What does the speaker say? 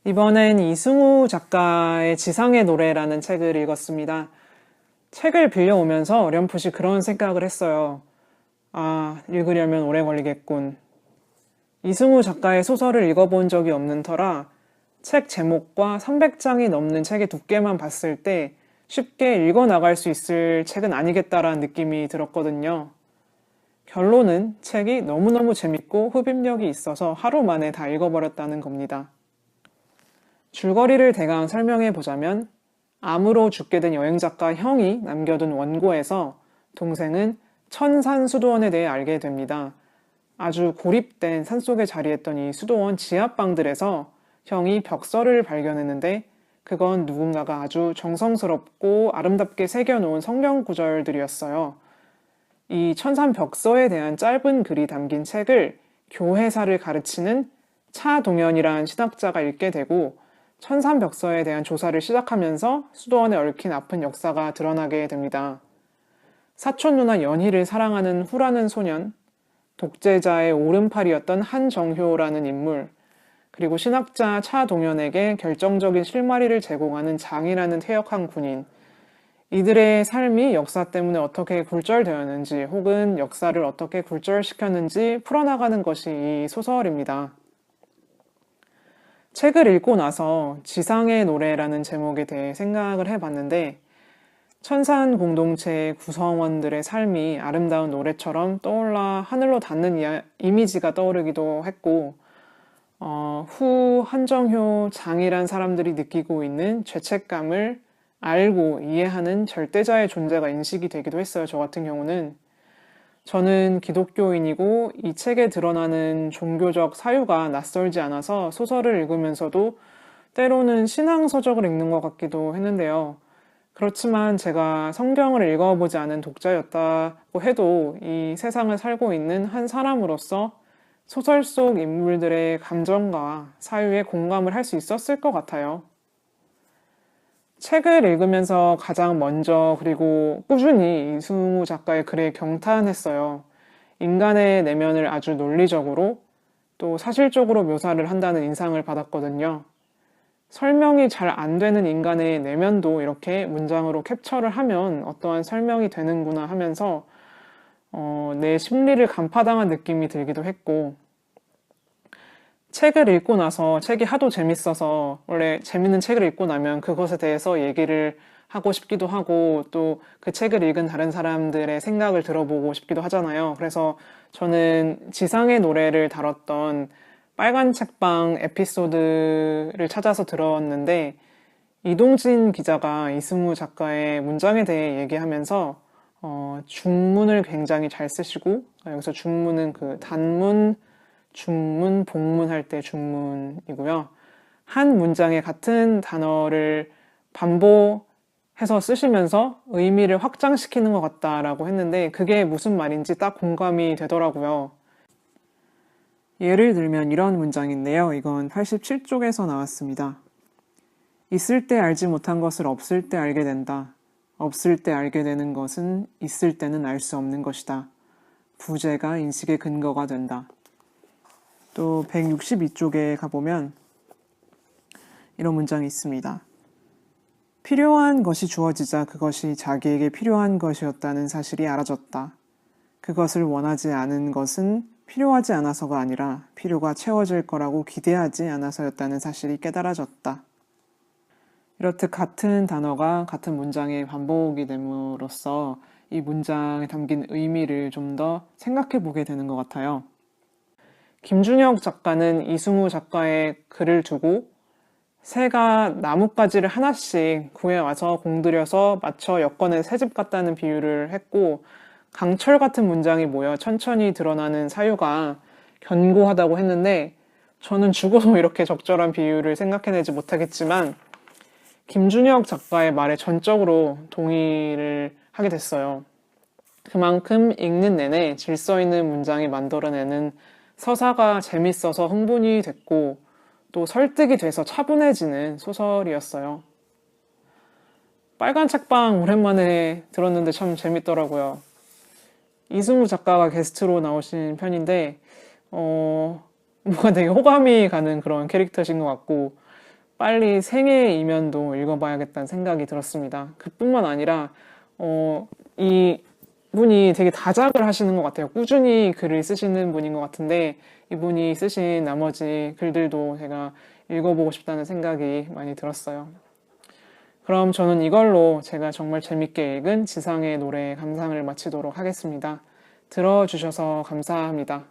이번엔 이승우 작가의 지상의 노래라는 책을 읽었습니다. 책을 빌려오면서 어렴풋이 그런 생각을 했어요. 아, 읽으려면 오래 걸리겠군. 이승우 작가의 소설을 읽어본 적이 없는 터라 책 제목과 300장이 넘는 책의 두께만 봤을 때 쉽게 읽어 나갈 수 있을 책은 아니겠다라는 느낌이 들었거든요. 결론은 책이 너무너무 재밌고 흡입력이 있어서 하루 만에 다 읽어버렸다는 겁니다. 줄거리를 대강 설명해 보자면 암으로 죽게 된 여행작가 형이 남겨둔 원고에서 동생은 천산수도원에 대해 알게 됩니다. 아주 고립된 산속에 자리했던 이 수도원 지하방들에서 형이 벽서를 발견했는데 그건 누군가가 아주 정성스럽고 아름답게 새겨놓은 성경 구절들이었어요. 이 천산벽서에 대한 짧은 글이 담긴 책을 교회사를 가르치는 차동현이라는 신학자가 읽게 되고 천산벽서에 대한 조사를 시작하면서 수도원에 얽힌 아픈 역사가 드러나게 됩니다. 사촌 누나 연희를 사랑하는 후라는 소년, 독재자의 오른팔이었던 한정효라는 인물, 그리고 신학자 차동현에게 결정적인 실마리를 제공하는 장이라는 퇴역한 군인, 이들의 삶이 역사 때문에 어떻게 굴절되었는지 혹은 역사를 어떻게 굴절시켰는지 풀어나가는 것이 이 소설입니다. 책을 읽고 나서 지상의 노래라는 제목에 대해 생각을 해봤는데 천산 공동체의 구성원들의 삶이 아름다운 노래처럼 떠올라 하늘로 닿는 이미지가 떠오르기도 했고 후 한정효 장이란 사람들이 느끼고 있는 죄책감을 알고 이해하는 절대자의 존재가 인식이 되기도 했어요. 저 같은 경우는. 저는 기독교인이고 이 책에 드러나는 종교적 사유가 낯설지 않아서 소설을 읽으면서도 때로는 신앙서적을 읽는 것 같기도 했는데요. 그렇지만 제가 성경을 읽어보지 않은 독자였다고 해도 이 세상을 살고 있는 한 사람으로서 소설 속 인물들의 감정과 사유에 공감을 할 수 있었을 것 같아요. 책을 읽으면서 가장 먼저 그리고 꾸준히 이승우 작가의 글에 경탄했어요. 인간의 내면을 아주 논리적으로 또 사실적으로 묘사를 한다는 인상을 받았거든요. 설명이 잘 안 되는 인간의 내면도 이렇게 문장으로 캡처를 하면 어떠한 설명이 되는구나 하면서 내 심리를 간파당한 느낌이 들기도 했고 책을 읽고 나서 책이 하도 재밌어서 원래 재밌는 책을 읽고 나면 그것에 대해서 얘기를 하고 싶기도 하고 또 그 책을 읽은 다른 사람들의 생각을 들어보고 싶기도 하잖아요. 그래서 저는 지상의 노래를 다뤘던 빨간 책방 에피소드를 찾아서 들었는데 이동진 기자가 이승우 작가의 문장에 대해 얘기하면서 중문을 굉장히 잘 쓰시고 여기서 중문은 그 단문 중문, 복문 할 때 중문이고요. 한 문장에 같은 단어를 반복해서 쓰시면서 의미를 확장시키는 것 같다라고 했는데 그게 무슨 말인지 딱 공감이 되더라고요. 예를 들면 이런 문장인데요. 이건 87쪽에서 나왔습니다. 있을 때 알지 못한 것을 없을 때 알게 된다. 없을 때 알게 되는 것은 있을 때는 알 수 없는 것이다. 부재가 인식의 근거가 된다. 또 162쪽에 가보면 이런 문장이 있습니다. 필요한 것이 주어지자 그것이 자기에게 필요한 것이었다는 사실이 알아졌다. 그것을 원하지 않은 것은 필요하지 않아서가 아니라 필요가 채워질 거라고 기대하지 않아서였다는 사실이 깨달아졌다. 이렇듯 같은 단어가 같은 문장에 반복이 됨으로써 이 문장에 담긴 의미를 좀 더 생각해 보게 되는 것 같아요. 김준혁 작가는 이승우 작가의 글을 두고 새가 나뭇가지를 하나씩 구해와서 공들여서 맞춰 엮어낸 새집 같다는 비유를 했고 강철 같은 문장이 모여 천천히 드러나는 사유가 견고하다고 했는데 저는 죽어도 이렇게 적절한 비유를 생각해내지 못하겠지만 김준혁 작가의 말에 전적으로 동의를 하게 됐어요. 그만큼 읽는 내내 질서 있는 문장이 만들어내는 서사가 재밌어서 흥분이 됐고 또 설득이 돼서 차분해지는 소설이었어요. 빨간 책방 오랜만에 들었는데 참 재밌더라고요. 이승우 작가가 게스트로 나오신 편인데 뭔가 되게 호감이 가는 그런 캐릭터신 것 같고 빨리 생애 이면도 읽어봐야겠다는 생각이 들었습니다. 그뿐만 아니라 이 분이 되게 다작을 하시는 것 같아요. 꾸준히 글을 쓰시는 분인 것 같은데 이분이 쓰신 나머지 글들도 제가 읽어보고 싶다는 생각이 많이 들었어요. 그럼 저는 이걸로 제가 정말 재밌게 읽은 지상의 노래 감상을 마치도록 하겠습니다. 들어주셔서 감사합니다.